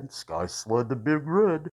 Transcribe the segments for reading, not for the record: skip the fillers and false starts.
man, Sky slid the big red.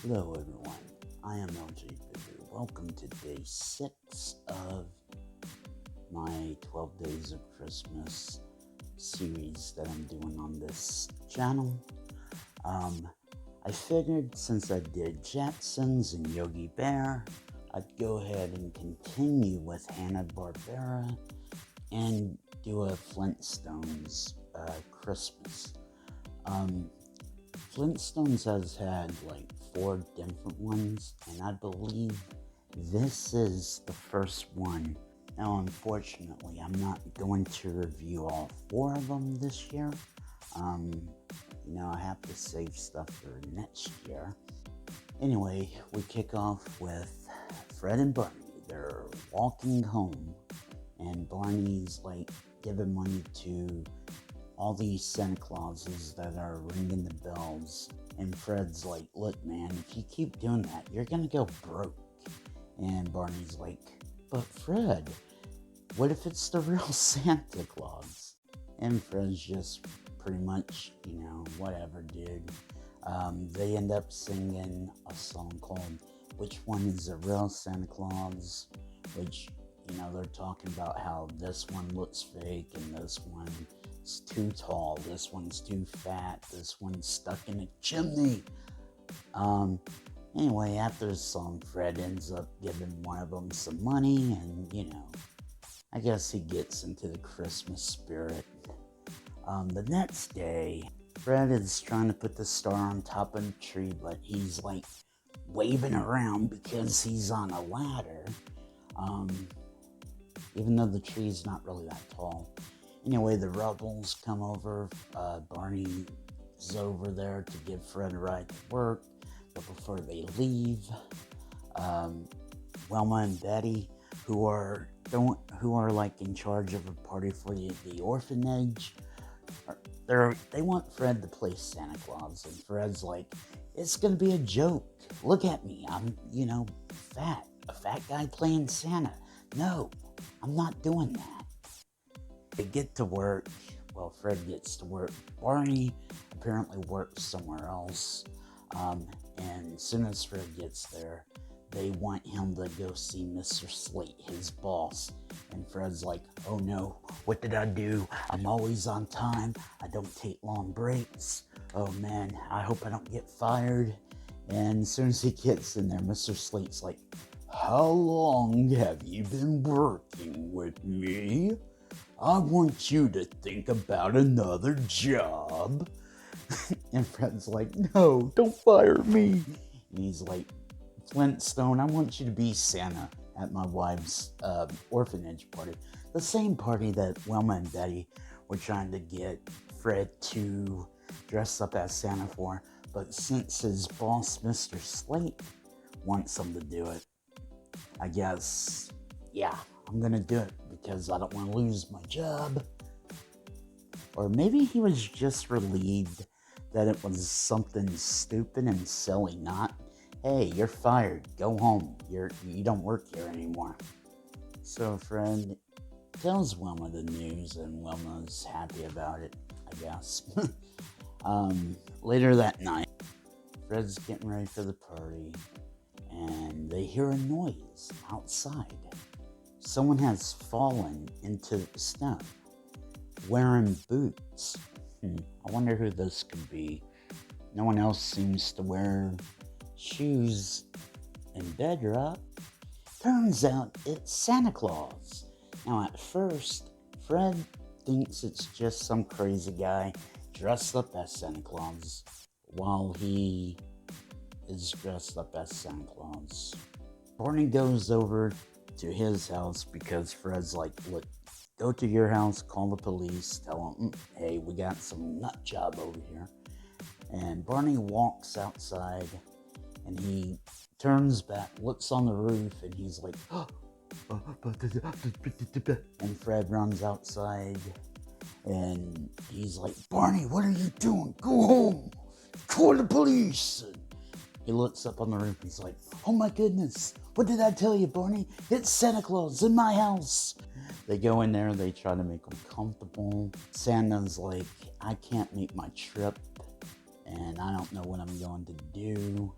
Hello everyone, I am LJ Bigger. Welcome to day 6 of my 12 Days of Christmas series that I'm doing on this channel. I figured since I did Jetsons and Yogi Bear, I'd go ahead and continue with Hanna-Barbera and do a Flintstones Christmas. Flintstones has had like 4 different ones, and I believe this is the first one. Now, unfortunately, I'm not going to review all 4 of them this year. I have to save stuff for next year. Anyway, we kick off with Fred and Barney. They're walking home, and Barney's like giving money to all these Santa Clauses that are ringing the bells. And Fred's like, look man, if you keep doing that, you're gonna go broke. And Barney's like, but Fred, what if it's the real Santa Claus? And Fred's just pretty much, whatever, dude. They end up singing a song called Which One is the Real Santa Claus? Which, they're talking about how this one looks fake and this one is too tall, this one's too fat, this one's stuck in a chimney. Anyway, after the song, Fred ends up giving one of them some money, and I guess he gets into the Christmas spirit. The next day, Fred is trying to put the star on top of the tree, but he's like waving around because he's on a ladder, even though the tree's not really that tall. Anyway, the rebels come over. Barney is over there to give Fred a ride to work, but before they leave, Wilma and Betty, who are like in charge of a party for the orphanage, they want Fred to play Santa Claus, and Fred's like, it's gonna be a joke. Look at me, I'm fat, a fat guy playing Santa. No, I'm not doing that. They get to work. Well, Fred gets to work. Barney apparently works somewhere else. And as soon as Fred gets there, they want him to go see Mr. Slate, his boss. And Fred's like, oh no, what did I do? I'm always on time. I don't take long breaks. Oh man, I hope I don't get fired. And as soon as he gets in there, Mr. Slate's like, how long have you been working with me? I want you to think about another job. And Fred's like, no, don't fire me. And he's like, Flintstone, I want you to be Santa at my wife's orphanage party. The same party that Wilma and Betty were trying to get Fred to dress up as Santa for. But since his boss, Mr. Slate, wants him to do it, I guess, yeah, I'm gonna do it because I don't want to lose my job. Or maybe he was just relieved that it was something stupid and silly, not, hey, you're fired, go home, you don't work here anymore. So Fred tells Wilma the news, and Wilma's happy about it, I guess. Later that night, Fred's getting ready for the party, and they hear a noise outside. Someone has fallen into the snow, wearing boots. I wonder who this could be. No one else seems to wear shoes in bedrock. Turns out it's Santa Claus. Now at first, Fred thinks it's just some crazy guy dressed up as Santa Claus while he is dressed up as Santa Claus. Barney goes over to his house because Fred's like, look, go to your house, call the police, tell them, hey, we got some nut job over here. And Barney walks outside, and he turns back, looks on the roof, and he's like, and Fred runs outside, and he's like, Barney, what are you doing? Go home, call the police. And he looks up on the roof, he's like, oh my goodness, what did I tell you, Barney? It's Santa Claus in my house. They go in there, they try to make them comfortable. Santa's like, I can't make my trip, and I don't know what I'm going to do.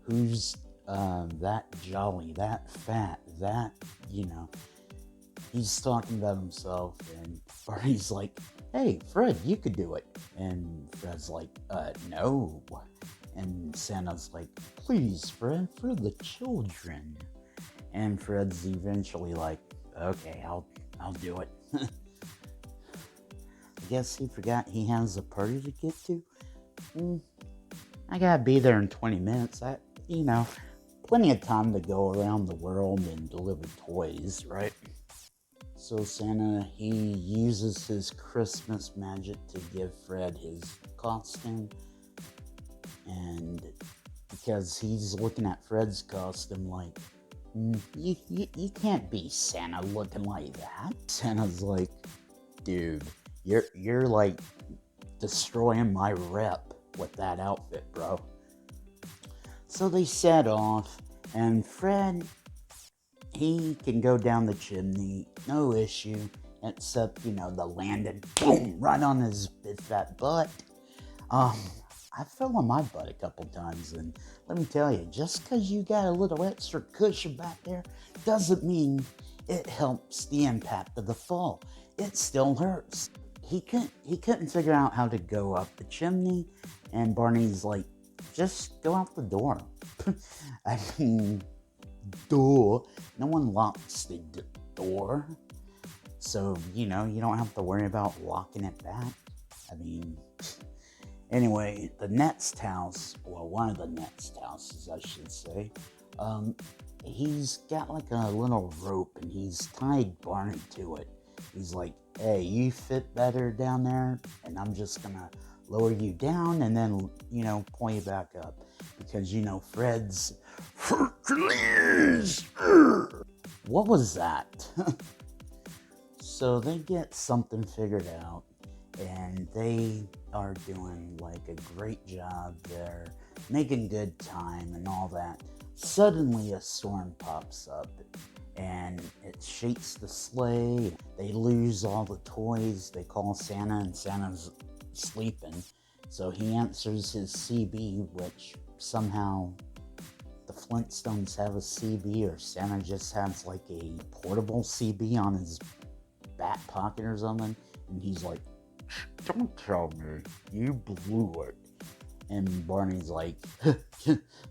Who's that jolly, that fat, that, he's talking about himself, and Barney's like, hey, Fred, you could do it. And Fred's like, no. And Santa's like, please, Fred, for the children. And Fred's eventually like, okay, I'll do it. I guess he forgot he has a party to get to. I gotta be there in 20 minutes. Plenty of time to go around the world and deliver toys, right? So Santa, he uses his Christmas magic to give Fred his costume. And because he's looking at Fred's costume like, you can't be Santa looking like that. Santa's like, dude, you're like destroying my rep with that outfit, bro. So they set off, and Fred, he can go down the chimney, no issue, except, the landing, boom, right on his big fat butt. I fell on my butt a couple times, and let me tell you, just because you got a little extra cushion back there doesn't mean it helps the impact of the fall. It still hurts. He couldn't figure out how to go up the chimney, and Barney's like, just go out the door. I mean, duh. No one locks the door. So, you don't have to worry about locking it back. I mean, anyway, the next house, well, one of the next houses, I should say, he's got like a little rope, and he's tied Barney to it. He's like, hey, you fit better down there, and I'm just gonna lower you down and then, pull you back up. Because, Fred's Hercules. What was that? So they get something figured out, and they are doing like a great job. They're making good time and all that. Suddenly a storm pops up, and it shakes the sleigh. They lose all the toys. They call Santa, and Santa's sleeping. So he answers his CB, which somehow the Flintstones have a CB, or Santa just has like a portable CB on his back pocket or something. And he's like, don't tell me, you blew it. And Barney's like,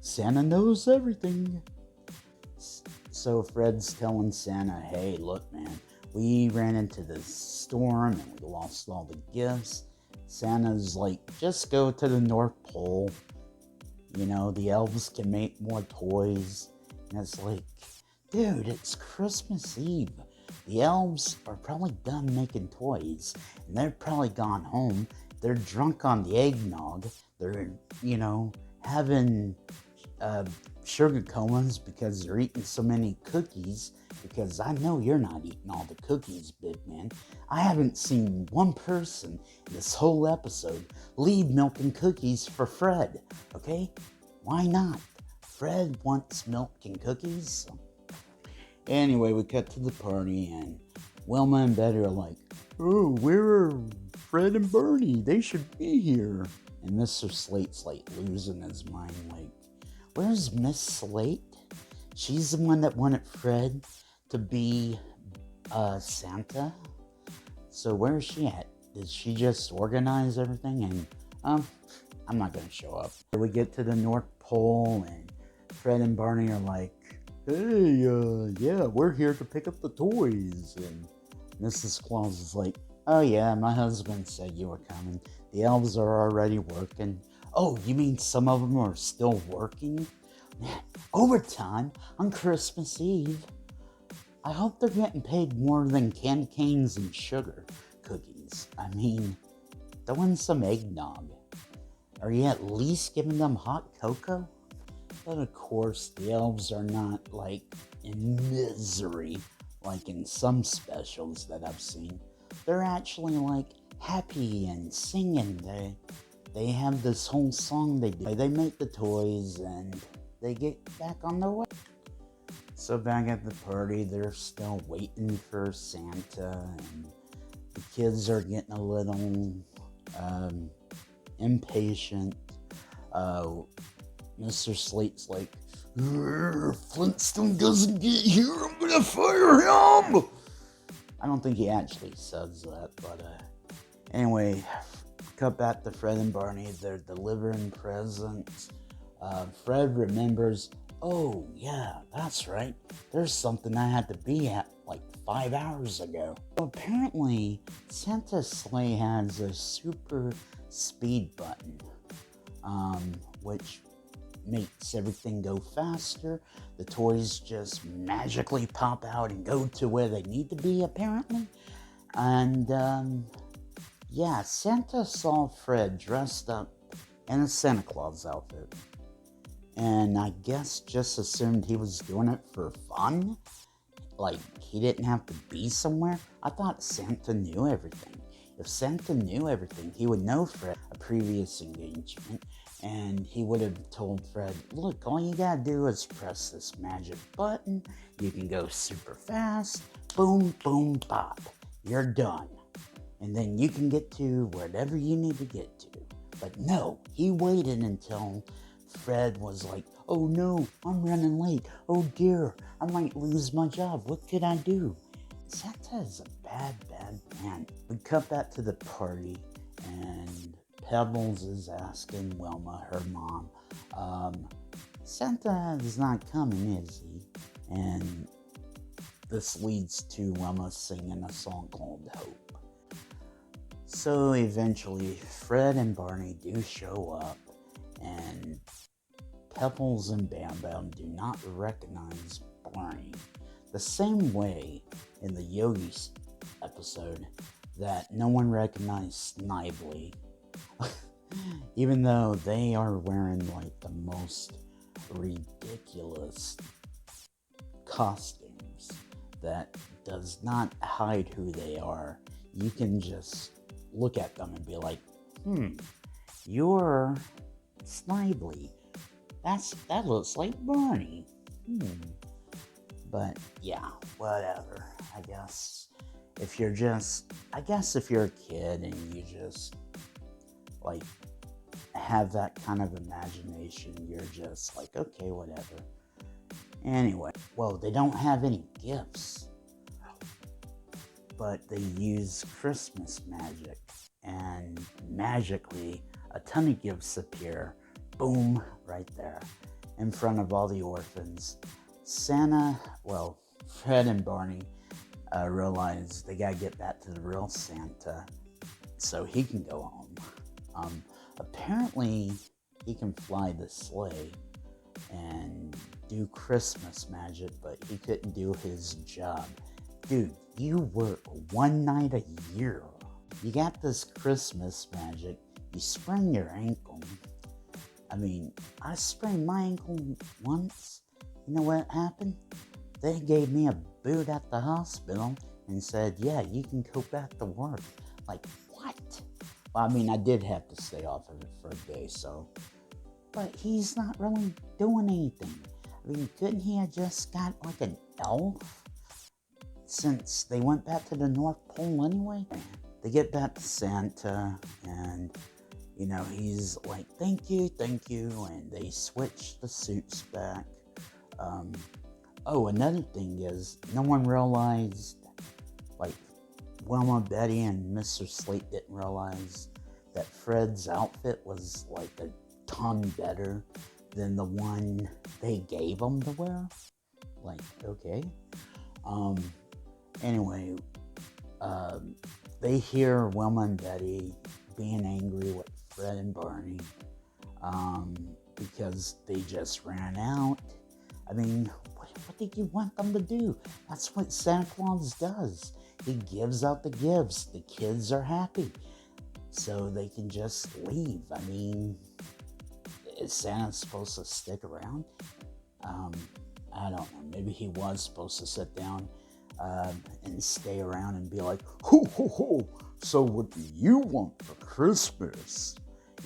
Santa knows everything. So Fred's telling Santa, hey, look, man, we ran into this storm and we lost all the gifts. Santa's like, just go to the North Pole. The elves can make more toys. And it's like, dude, it's Christmas Eve. The elves are probably done making toys, and they're probably gone home. They're drunk on the eggnog. They're, having sugar comas because they're eating so many cookies, because I know you're not eating all the cookies, big man. I haven't seen one person in this whole episode leave milk and cookies for Fred, okay? Why not? Fred wants milk and cookies. Anyway, we cut to the party, and Wilma and Betty are like, oh, where are Fred and Barney? They should be here. And Mr. Slate's like losing his mind, like, where's Miss Slate? She's the one that wanted Fred to be Santa. So where is she at? Did she just organize everything? And I'm not gonna show up. We get to the North Pole, and Fred and Barney are like, hey, yeah, we're here to pick up the toys. And Mrs. Claus is like, oh yeah, my husband said you were coming. The elves are already working. Oh, you mean some of them are still working? Man, overtime on Christmas Eve. I hope they're getting paid more than candy canes and sugar cookies. I mean, throw in some eggnog. Are you at least giving them hot cocoa? But of course, the elves are not like in misery like in some specials that I've seen. They're actually like happy and singing. They have this whole song they do. They make the toys and they get back on their way. So back at the party, they're still waiting for Santa, and the kids are getting a little impatient. Uh, Mr. Slate's like, "If Flintstone doesn't get here, I'm gonna fire him!" I don't think he actually says that, but anyway, cut back to Fred and Barney. They're delivering presents. Fred remembers, oh yeah, that's right. There's something I had to be at like 5 hours ago. So apparently, Santa's sleigh has a super speed button, which makes everything go faster. The toys just magically pop out and go to where they need to be, apparently. And yeah, Santa saw Fred dressed up in a Santa Claus outfit, and I guess just assumed he was doing it for fun. Like, he didn't have to be somewhere. I thought Santa knew everything. If Santa knew everything, he would know Fred a previous engagement, and he would have told Fred, look, all you gotta do is press this magic button. You can go super fast. Boom, boom, pop. You're done. And then you can get to whatever you need to get to. But no, he waited until Fred was like, oh no, I'm running late. Oh dear, I might lose my job. What could I do? Santa is a bad, bad man. We cut back to the party, and Pebbles is asking Wilma, her mom, Santa is not coming, is he? And this leads to Wilma singing a song called Hope. So eventually, Fred and Barney do show up, and Pebbles and Bam Bam do not recognize Barney. The same way in the Yogi episode that no one recognized Snively, even though they are wearing like the most ridiculous costumes that does not hide who they are. You can just look at them and be like, you're Snively. That looks like Barney. But yeah, whatever. I guess if you're a kid and you just like have that kind of imagination, you're just like, okay, whatever. Anyway, well, they don't have any gifts, but they use Christmas magic, and magically a ton of gifts appear. Boom, right there, in front of all the orphans. Fred and Barney realize they gotta get back to the real Santa so he can go home. Apparently, he can fly the sleigh and do Christmas magic, but he couldn't do his job. Dude, you work one night a year. You got this Christmas magic, you sprain your ankle. I mean, I sprained my ankle once. You know what happened? They gave me a boot at the hospital and said, yeah, you can go back to work. Like, what? Well, I mean, I did have to stay off of it for a day, so. But he's not really doing anything. I mean, couldn't he have just got like an elf? Since they went back to the North Pole anyway? They get back to Santa, and you know, he's like, thank you, and they switch the suits back. Another thing is, no one realized, like, Wilma, Betty, and Mr. Slate didn't realize that Fred's outfit was, like, a ton better than the one they gave him to wear. Like, okay. Anyway, they hear Wilma and Betty being angry with Fred and Barney because they just ran out. I mean, what did you want them to do? That's what Santa Claus does. He gives out the gifts. The kids are happy, so they can just leave. I mean, is Santa supposed to stick around? I don't know. Maybe he was supposed to sit down and stay around and be like, ho, ho, ho, so what do you want for Christmas?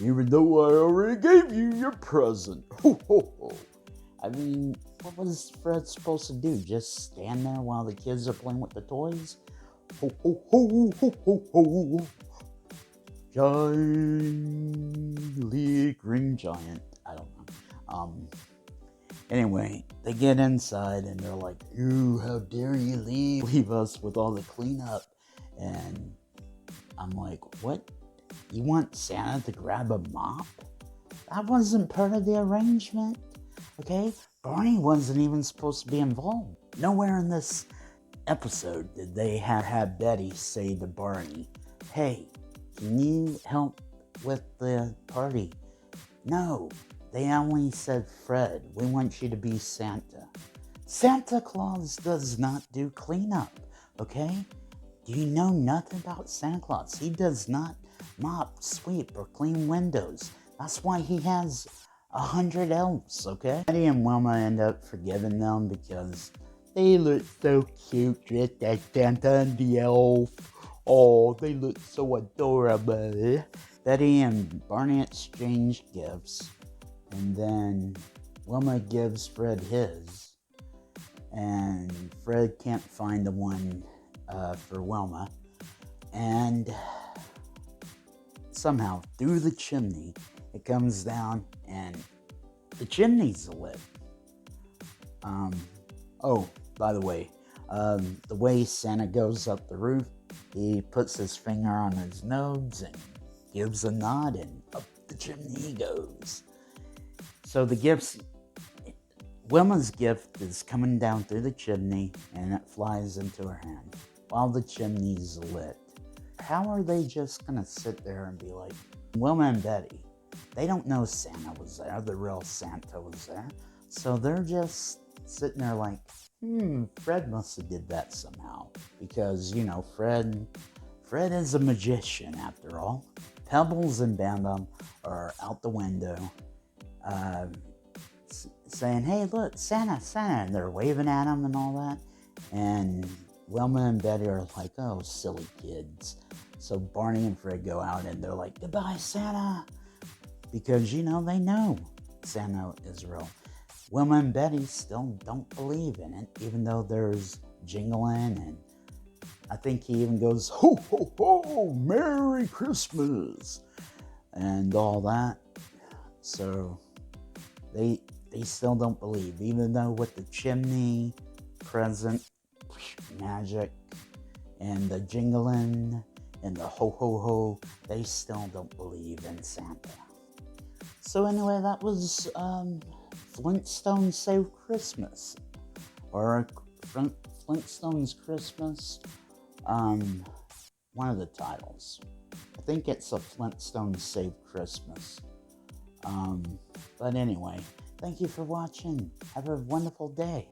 Even though I already gave you your present. Ho, ho, ho. I mean, what was Fred supposed to do? Just stand there while the kids are playing with the toys? Ho, ho, ho, ho, ho, ho. Jolly Green Giant. I don't know. Anyway, they get inside and they're like, "You, how dare you leave us with all the cleanup?" And I'm like, "What? You want Santa to grab a mop? That wasn't part of the arrangement, okay? Barney wasn't even supposed to be involved. Nowhere in this episode did they have Betty say to Barney, 'Hey, can you help with the party?' No, they only said, 'Fred, we want you to be Santa.' Santa Claus does not do cleanup, okay? Do you know nothing about Santa Claus? He does not mop, sweep, or clean windows. That's why he has 100 elves, okay?" Eddie and Wilma end up forgiving them because they look so cute dressed as Santa and the elf. Oh, they look so adorable. Betty and Barney exchange gifts, and then Wilma gives Fred his, and Fred can't find the one for Wilma, and somehow through the chimney it comes down and the chimney's lit. Oh, by the way Santa goes up the roof, he puts his finger on his nose and gives a nod, and up the chimney he goes. So the gifts, Wilma's gift is coming down through the chimney and it flies into her hand while the chimney's lit. How are they just gonna sit there and be like, Wilma and Betty, they don't know Santa was there, the real Santa was there. So they're just sitting there like, Fred must have did that somehow. Because, Fred is a magician after all. Pebbles and Bam Bam are out the window, saying, "Hey, look, Santa," and they're waving at him and all that. And Wilma and Betty are like, "Oh, silly kids." So Barney and Fred go out and they're like, "Goodbye, Santa," because, they know Santa is real. Wilma and Betty still don't believe in it, even though there's jingling, and I think he even goes, "Ho, ho, ho, Merry Christmas," and all that. So they still don't believe, even though with the chimney, present, magic, and the jingling, and the ho, ho, ho, they still don't believe in Santa. So anyway, that was Flintstones Save Christmas, or Flintstones Christmas, one of the titles. I think it's a Flintstones Save Christmas. But anyway, thank you for watching. Have a wonderful day.